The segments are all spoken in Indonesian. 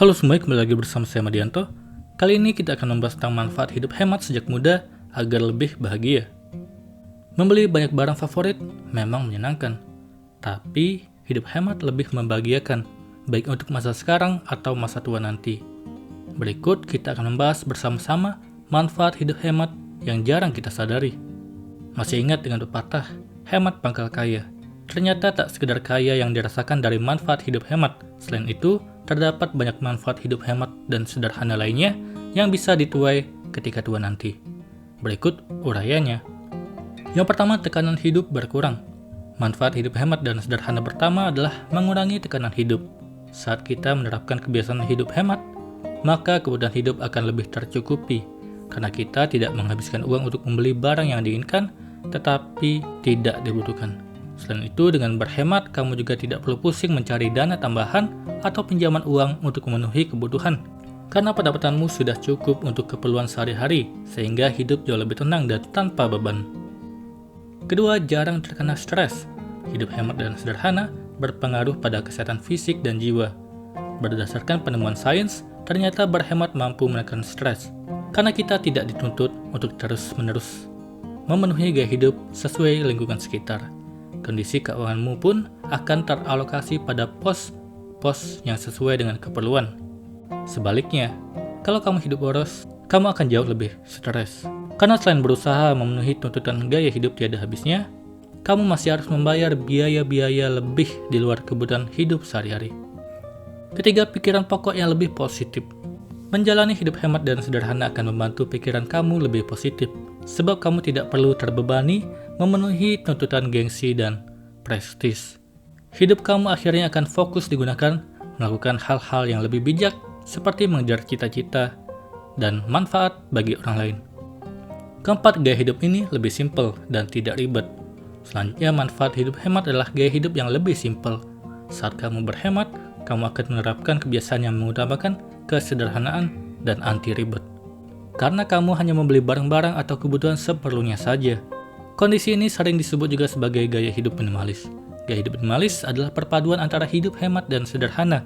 Halo semuanya, kembali lagi bersama saya Madianto. Kali ini kita akan membahas tentang manfaat hidup hemat sejak muda agar lebih bahagia. Membeli banyak barang favorit memang menyenangkan, tapi hidup hemat lebih membahagiakan, baik untuk masa sekarang atau masa tua nanti. Berikut kita akan membahas bersama-sama manfaat hidup hemat yang jarang kita sadari. Masih ingat dengan pepatah, hemat pangkal kaya? Ternyata tak sekedar kaya yang dirasakan dari manfaat hidup hemat. Selain itu, terdapat banyak manfaat hidup hemat dan sederhana lainnya yang bisa dituai ketika tua nanti. Berikut urayanya. Yang pertama, tekanan hidup berkurang. Manfaat hidup hemat dan sederhana pertama adalah mengurangi tekanan hidup. Saat kita menerapkan kebiasaan hidup hemat, maka kebutuhan hidup akan lebih tercukupi, karena kita tidak menghabiskan uang untuk membeli barang yang diinginkan, tetapi tidak dibutuhkan. Selain itu, dengan berhemat, kamu juga tidak perlu pusing mencari dana tambahan atau pinjaman uang untuk memenuhi kebutuhan. Karena pendapatanmu sudah cukup untuk keperluan sehari-hari, sehingga hidup jauh lebih tenang dan tanpa beban. Kedua, jarang terkena stres. Hidup hemat dan sederhana berpengaruh pada kesehatan fisik dan jiwa. Berdasarkan penemuan sains, ternyata berhemat mampu menekan stres, karena kita tidak dituntut untuk terus-menerus memenuhi gaya hidup sesuai lingkungan sekitar. Kondisi keuanganmu pun akan teralokasi pada pos-pos yang sesuai dengan keperluan. Sebaliknya, kalau kamu hidup boros, kamu akan jauh lebih stres. Karena selain berusaha memenuhi tuntutan gaya hidup tiada habisnya, kamu masih harus membayar biaya-biaya lebih di luar kebutuhan hidup sehari-hari. Ketiga, pikiran pokok yang lebih positif. Menjalani hidup hemat dan sederhana akan membantu pikiran kamu lebih positif, sebab kamu tidak perlu terbebani memenuhi tuntutan gengsi dan prestis. Hidup kamu akhirnya akan fokus digunakan melakukan hal-hal yang lebih bijak, seperti mengejar cita-cita dan manfaat bagi orang lain. Keempat, gaya hidup ini lebih simpel dan tidak ribet. Selanjutnya, manfaat hidup hemat adalah gaya hidup yang lebih simpel. Saat kamu berhemat, kamu akan menerapkan kebiasaan yang mengutamakan kesederhanaan dan anti ribet. Karena kamu hanya membeli barang-barang atau kebutuhan seperlunya saja. Kondisi ini sering disebut juga sebagai gaya hidup minimalis. Gaya hidup minimalis adalah perpaduan antara hidup hemat dan sederhana.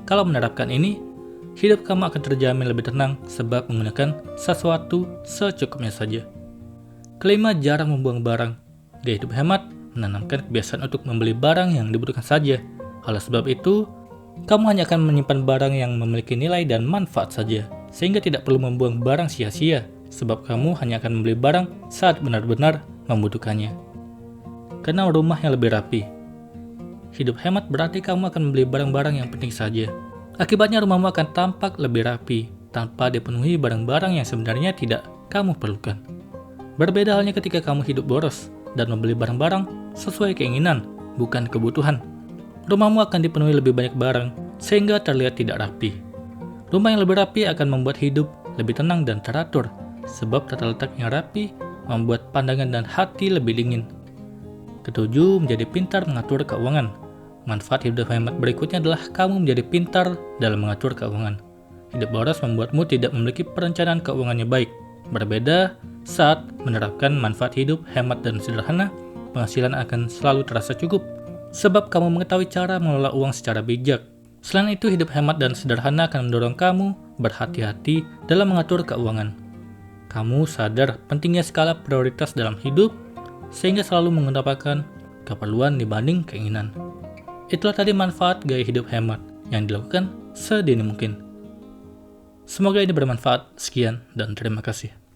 Kalau menerapkan ini, hidup kamu akan terjamin lebih tenang sebab menggunakan sesuatu secukupnya saja. Kelima, jarang membuang barang. Gaya hidup hemat menanamkan kebiasaan untuk membeli barang yang dibutuhkan saja. Oleh sebab itu, kamu hanya akan menyimpan barang yang memiliki nilai dan manfaat saja, sehingga tidak perlu membuang barang sia-sia, sebab kamu hanya akan membeli barang saat benar-benar membutuhkannya. Karena rumah yang lebih rapi. Hidup hemat berarti kamu akan membeli barang-barang yang penting saja. Akibatnya rumahmu akan tampak lebih rapi, tanpa dipenuhi barang-barang yang sebenarnya tidak kamu perlukan. Berbeda halnya ketika kamu hidup boros dan membeli barang-barang sesuai keinginan, bukan kebutuhan. Rumahmu akan dipenuhi lebih banyak barang, sehingga terlihat tidak rapi. Rumah yang lebih rapi akan membuat hidup lebih tenang dan teratur, sebab tata letak yang rapi membuat pandangan dan hati lebih dingin. Ketujuh, menjadi pintar mengatur keuangan. Manfaat hidup hemat berikutnya adalah kamu menjadi pintar dalam mengatur keuangan. Hidup boros membuatmu tidak memiliki perencanaan keuangannya baik. Berbeda saat menerapkan manfaat hidup hemat dan sederhana, penghasilan akan selalu terasa cukup, sebab kamu mengetahui cara mengelola uang secara bijak. Selain itu, hidup hemat dan sederhana akan mendorong kamu berhati-hati dalam mengatur keuangan. Kamu sadar pentingnya skala prioritas dalam hidup, sehingga selalu mengedepankan keperluan dibanding keinginan. Itulah tadi manfaat gaya hidup hemat yang dilakukan sedini mungkin. Semoga ini bermanfaat. Sekian dan terima kasih.